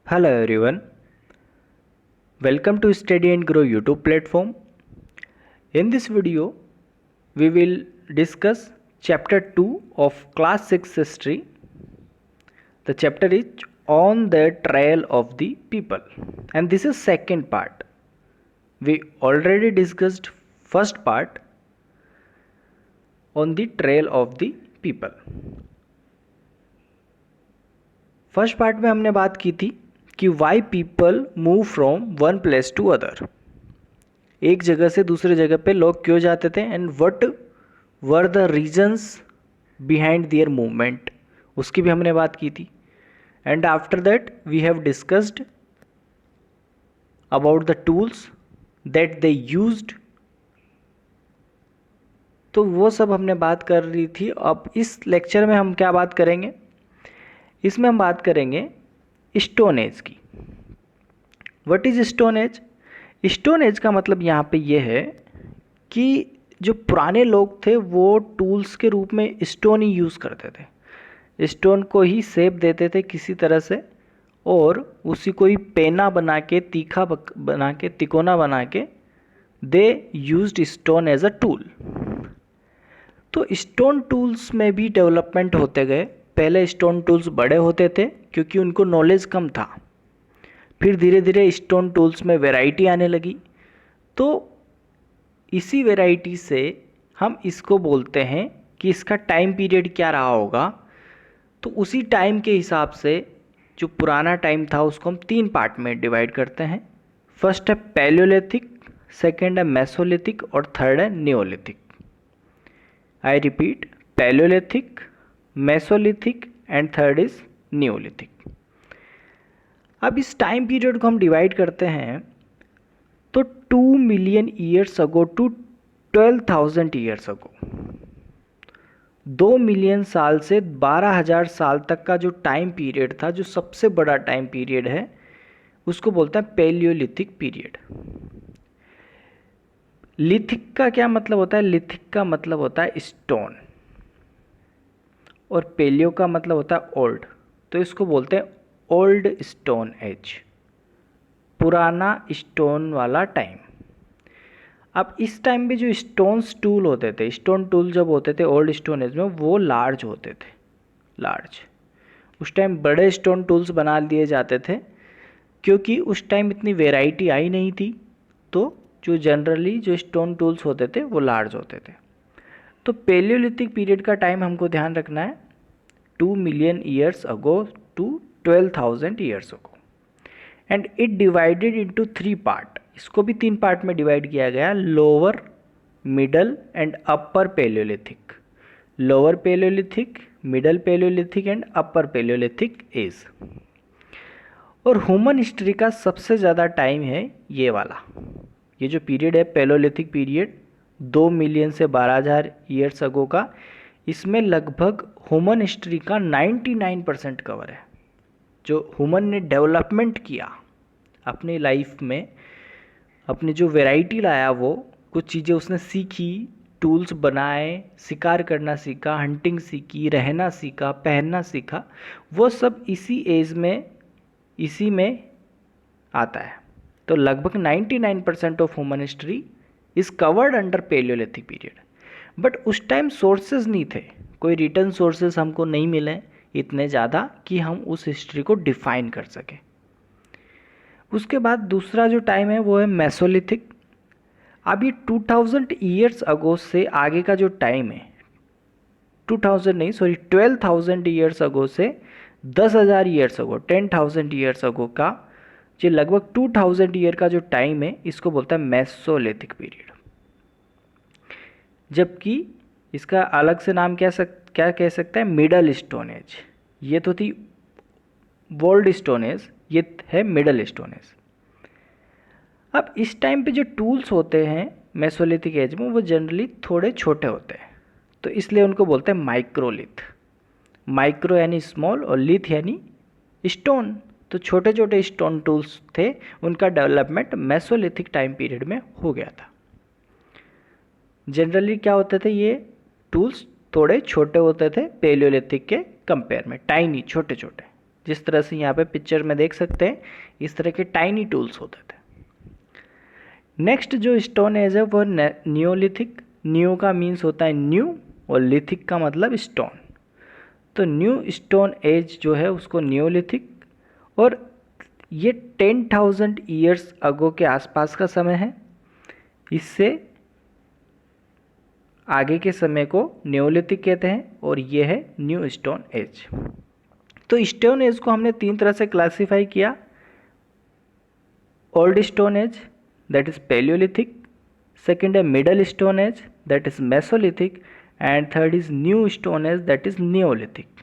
Hello everyone, welcome to Study and Grow YouTube platform. In this video, we will discuss chapter 2 of class 6 history. The chapter is on the trial of the people, and this is second part. We already discussed first part on the trial of the people. First part में हमने बात की थी कि why people move from one place to other, एक जगह से दूसरे जगह पे लोग क्यों जाते थे and what were the reasons behind their movement, उसकी भी हमने बात की थी. And after that we have discussed about the tools that they used. तो वो सब हमने बात कर रही थी. अब इस लेक्चर में हम क्या बात करेंगे, इसमें हम बात करेंगे स्टोन एज की. What is stone age? Stone age का मतलब यहाँ पे ये है कि जो पुराने लोग थे वो टूल्स के रूप में स्टोन ही यूज़ करते थे, स्टोन को ही शेप देते थे किसी तरह से और उसी को ही पेना बना के, तीखा बना के, तिकोना बना के they used stone as a tool. तो स्टोन टूल्स में भी डेवलपमेंट होते गए. पहले स्टोन टूल्स बड़े होते थे क्योंकि उनको नॉलेज कम था. फिर धीरे धीरे स्टोन टूल्स में वैरायटी आने लगी. तो इसी वैरायटी से हम इसको बोलते हैं कि इसका टाइम पीरियड क्या रहा होगा. तो उसी टाइम के हिसाब से जो पुराना टाइम था उसको हम तीन पार्ट में डिवाइड करते हैं. फर्स्ट है पैलियोलिथिक, सेकेंड है मेसोलिथिक और थर्ड है Neolithic. I repeat, Palaeolithic, Mesolithic and third is Neolithic. अब इस टाइम पीरियड को हम डिवाइड करते हैं तो 2 million years ago to 12,000 years ago, 2 million साल से 12,000 साल तक का जो टाइम पीरियड था, जो सबसे बड़ा टाइम पीरियड है, उसको बोलते हैं पैलियोलिथिक पीरियड. लिथिक का क्या मतलब होता है? लिथिक का मतलब होता है स्टोन और पेलियो का मतलब होता है ओल्ड. तो इसको बोलते हैं ओल्ड स्टोन एज, पुराना स्टोन वाला टाइम. अब इस टाइम पे जो स्टोन्स टूल होते थे, स्टोन टूल जब होते थे ओल्ड स्टोन एज में, वो लार्ज होते थे. लार्ज, उस टाइम बड़े स्टोन टूल्स बना दिए जाते थे क्योंकि उस टाइम इतनी वेराइटी आई नहीं थी. तो जो जनरली जो स्टोन टूल्स होते थे वो लार्ज होते थे. तो पैलियोलिथिक पीरियड का टाइम हमको ध्यान रखना है 2 million years ago to 12,000 years ago. And it divided into 3 part. इसको भी 3 पार्ट में डिवाइड किया गया, lower, middle and upper palaeolithic. Lower palaeolithic, middle palaeolithic and upper palaeolithic age. और ह्यूमन हिस्ट्री का सबसे ज़्यादा टाइम है ये वाला. ये जो पीरियड है पैलियोलिथिक पीरियड 2 मिलियन से 12,000 ईयर्स अगो का, इसमें लगभग ह्यूमन हिस्ट्री का 99% कवर है. जो ह्यूमन ने डेवलपमेंट किया अपनी लाइफ में, अपनी जो वैरायटी लाया, वो कुछ चीज़ें उसने सीखी, टूल्स बनाए, शिकार करना सीखा, हंटिंग सीखी, रहना सीखा, पहनना सीखा, वो सब इसी एज में, इसी में आता है. तो लगभग 99% of human history is covered under Palaeolithic period. But उस टाइम सोर्सेज नहीं थे, कोई रिटर्न सोर्सेज हमको नहीं मिले इतने ज़्यादा कि हम उस हिस्ट्री को डिफाइन कर सकें. उसके बाद दूसरा जो टाइम है वो है मेसोलिथिक. अब ये 2000 ईयर्स अगो से आगे का जो टाइम है, 12,000 ईयर्स अगो से 10,000 ईयर्स अगो, 10,000 ईयर्स अगो का जो लगभग 2000 ईयर का जो टाइम है, इसको बोलता है मेसोलिथिक पीरियड. जबकि इसका अलग से नाम क्या कह सकते हैं? Middle stone as. ये तो थी ओल्ड स्टोन एज, ये है मिडल स्टोन एज. अब इस टाइम पे जो टूल्स होते हैं मेसोलिथिक एज में, वो जनरली थोड़े छोटे होते हैं, तो इसलिए उनको बोलते हैं माइक्रोलिथ. माइक्रो यानी स्मॉल और लिथ यानी स्टोन. तो छोटे छोटे स्टोन टूल्स थे, उनका डेवलपमेंट मेसोलिथिक टाइम पीरियड में हो गया था. जनरली क्या होते थे, ये टूल्स थोड़े छोटे होते थे पैलियोलिथिक के कंपेयर में, टाइनी, छोटे छोटे. जिस तरह से यहाँ पे पिक्चर में देख सकते हैं, इस तरह के टाइनी टूल्स होते थे। नेक्स्ट जो स्टोन एज है वो नियोलिथिक। नियो का मीन्स होता है न्यू और लिथिक का मतलब स्टोन। तो न्यू स्टोन एज जो है उसको नियोलिथिक, और ये 10,000 ईयर्स अगो के आसपास का समय है। इससे आगे के समय को नियोलिथिक कहते हैं और ये है न्यू स्टोन एज। तो स्टोन एज को हमने 3 तरह से क्लासिफाई किया। Old stone age that is palaeolithic, second है middle stone age that is mesolithic, and third is new stone age that is neolithic.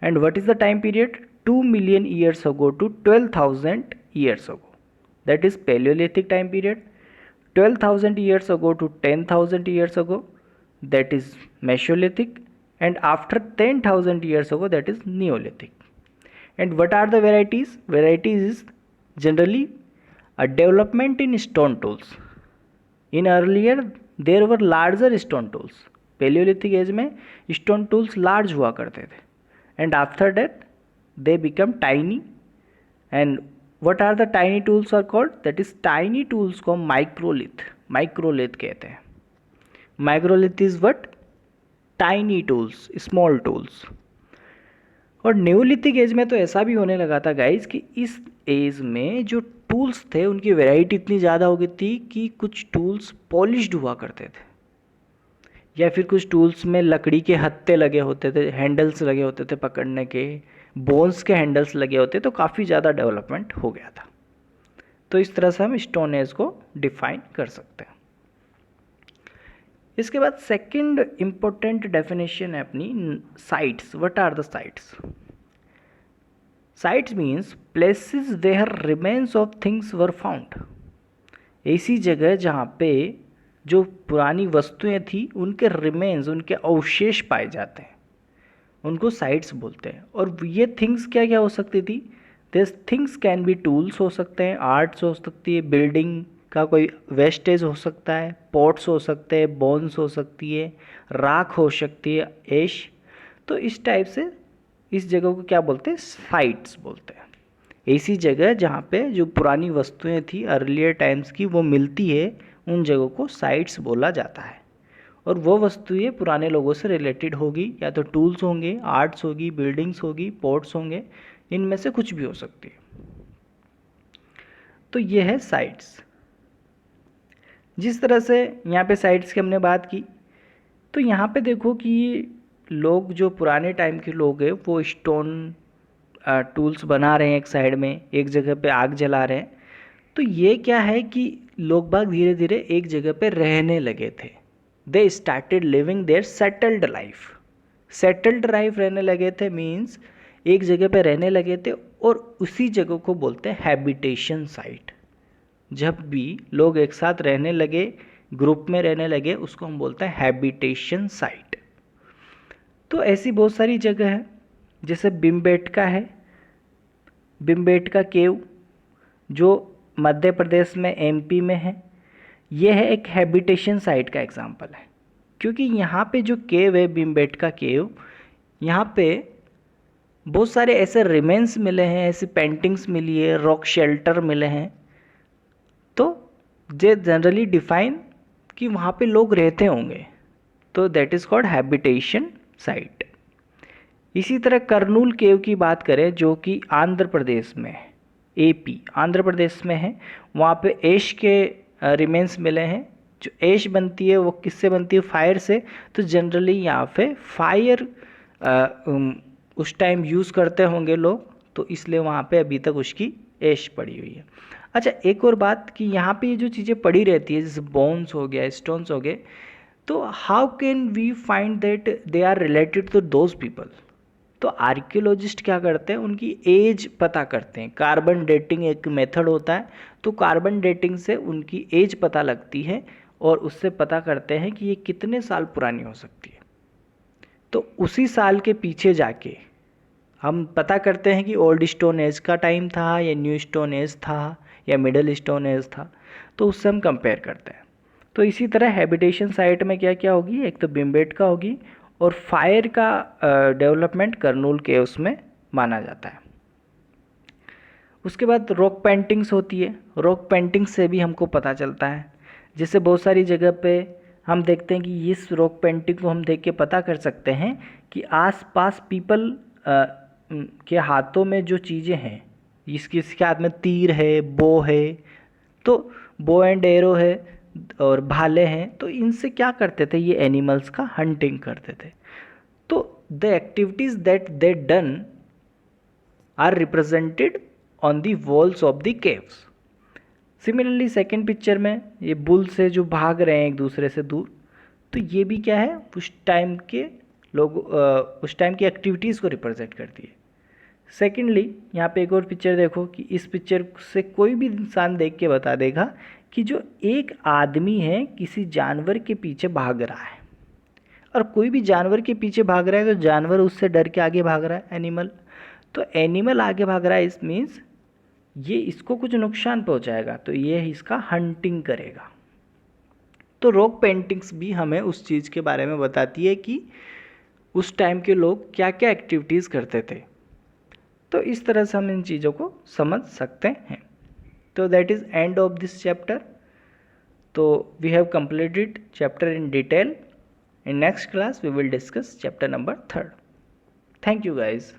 And what is the time period? 2 million years ago to 12,000 years ago, that is Paleolithic time period. 12,000 years ago to 10,000 years ago, that is Mesolithic, and after 10,000 years ago, that is Neolithic. And what are the varieties? Varieties is generally a development in stone tools. In earlier there were larger stone tools. Paleolithic age में stone tools large हुआ करते थे, and after that they become tiny. And what are the tiny tools are called? That is tiny tools को microlith कहते हैं. Microlith is what? Tiny tools, small tools. और neolithic age में तो ऐसा भी होने लगा था गाइज कि इस एज में जो टूल्स थे उनकी वैरायटी इतनी ज़्यादा हो गई थी कि कुछ टूल्स पॉलिश्ड हुआ करते थे, या फिर कुछ टूल्स में लकड़ी के हत्थे लगे होते थे, हैंडल्स लगे होते थे पकड़ने के, बोन्स के हैंडल्स लगे होते, तो काफ़ी ज़्यादा डेवलपमेंट हो गया था। तो इस तरह से हम स्टोन एज को डिफाइन कर सकते हैं। इसके बाद सेकंड इम्पोर्टेंट डेफिनेशन है अपनी sites. What are the sites? Sites means places where remains of things were found. ऐसी जगह जहाँ पे जो पुरानी वस्तुएं थी उनके रिमेन्स, उनके अवशेष पाए जाते हैं, उनको साइट्स बोलते हैं। और ये थिंग्स क्या क्या हो सकती थी? This things can be tools हो सकते हैं, आर्ट्स हो सकती है, बिल्डिंग का कोई वेस्टेज हो सकता है, पॉट्स हो सकते हैं, बोन्स हो सकती है, राख हो सकती है, ऐश। तो इस टाइप से इस जगह को क्या बोलते हैं? साइट्स बोलते हैं। ऐसी जगह जहाँ पे जो पुरानी वस्तुएं थी अर्लियर टाइम्स की वो मिलती है, उन जगहों को साइट्स बोला जाता है। और वो वस्तुएं पुराने लोगों से रिलेटेड होगी, या तो टूल्स होंगे, आर्ट्स होगी, बिल्डिंग्स होगी, पोर्ट्स होंगे, इनमें से कुछ भी हो सकती है। तो ये है साइट्स। जिस तरह से यहाँ पे साइट्स की हमने बात की, तो यहाँ पे देखो कि लोग जो पुराने टाइम के लोग हैं वो स्टोन टूल्स बना रहे हैं, एक साइड में एक जगह पे आग जला रहे हैं। तो ये क्या है कि लोग बाग धीरे धीरे एक जगह पे रहने लगे थे। They started living their settled life. Settled life रहने लगे थे मीन्स एक जगह पे रहने लगे थे, और उसी जगह को बोलते हैं हैबिटेशन साइट। जब भी लोग एक साथ रहने लगे, ग्रुप में रहने लगे, उसको हम बोलते हैं हैबिटेशन साइट। तो ऐसी बहुत सारी जगह है, जैसे भीमबेटका है, भीमबेटका केव जो मध्य प्रदेश में एमपी में है। यह है एक हैबिटेशन साइट का एग्जांपल है, क्योंकि यहाँ पे जो केव है भीमबेटका केव, यहाँ पे बहुत सारे ऐसे रिमेन्स मिले हैं, ऐसी पेंटिंग्स मिली है, रॉक शेल्टर मिले हैं। तो जे जनरली डिफाइन कि वहाँ पे लोग रहते होंगे, तो that is called habitation site. इसी तरह करनूल केव की बात करें जो कि आंध्र प्रदेश में है, एपी आंध्र प्रदेश में है, वहाँ पे ऐश के रिमेन्स मिले हैं। जो ऐश बनती है वो किससे बनती है? फायर से। तो जनरली यहाँ पे फायर उस टाइम यूज़ करते होंगे लोग, तो इसलिए वहाँ पे अभी तक उसकी ऐश पड़ी हुई है। अच्छा, एक और बात कि यहाँ पे ये जो चीज़ें पड़ी रहती है, जैसे बोन्स हो गया, स्टोन्स हो गए, तो how can we find that they are related to those people? तो आर्कियोलॉजिस्ट क्या करते हैं? उनकी एज पता करते हैं। कार्बन डेटिंग एक मेथड होता है, तो कार्बन डेटिंग से उनकी एज पता लगती है और उससे पता करते हैं कि ये कितने साल पुरानी हो सकती है। तो उसी साल के पीछे जाके हम पता करते हैं कि ओल्ड स्टोन एज का टाइम था या न्यू स्टोन एज था या मिडल स्टोन एज था, तो उससे हम कंपेयर करते हैं। तो इसी तरह हैबिटेशन साइट में क्या क्या होगी? एक तो भीमबेटका होगी, और फायर का डेवलपमेंट करनूल केव्स में माना जाता है। उसके बाद रॉक पेंटिंग्स होती है, रॉक पेंटिंग से भी हमको पता चलता है, जैसे बहुत सारी जगह पे हम देखते हैं कि इस रॉक पेंटिंग को हम देख के पता कर सकते हैं कि आसपास पीपल के हाथों में जो चीज़ें हैं, इसके हाथ में तीर है, बो है, तो बो एंड एरो है और भाले हैं, तो इनसे क्या करते थे, ये एनिमल्स का हंटिंग करते थे। तो the activities that they done are represented on the walls of the caves. Similarly second picture में ये बुल से जो भाग रहे हैं एक दूसरे से दूर, तो ये भी क्या है, उस टाइम के लोग उस टाइम की एक्टिविटीज़ को रिप्रेजेंट करती है। सेकेंडली यहाँ पे एक और पिक्चर देखो कि इस पिक्चर से कोई भी इंसान देख के बता देगा कि जो एक आदमी है किसी जानवर के पीछे भाग रहा है, और कोई भी जानवर के पीछे भाग रहा है तो जानवर उससे डर के आगे भाग रहा है, एनिमल। तो एनिमल आगे भाग रहा है, इस मीन्स ये इसको कुछ नुकसान पहुंचाएगा, तो ये इसका हंटिंग करेगा। तो रॉक पेंटिंग्स भी हमें उस चीज़ के बारे में बताती है कि उस टाइम के लोग क्या क्या एक्टिविटीज़ करते थे। तो इस तरह से हम इन चीज़ों को समझ सकते हैं। तो that is end of this chapter. तो we have completed chapter in detail. In next class we will discuss chapter number 3rd. Thank you guys.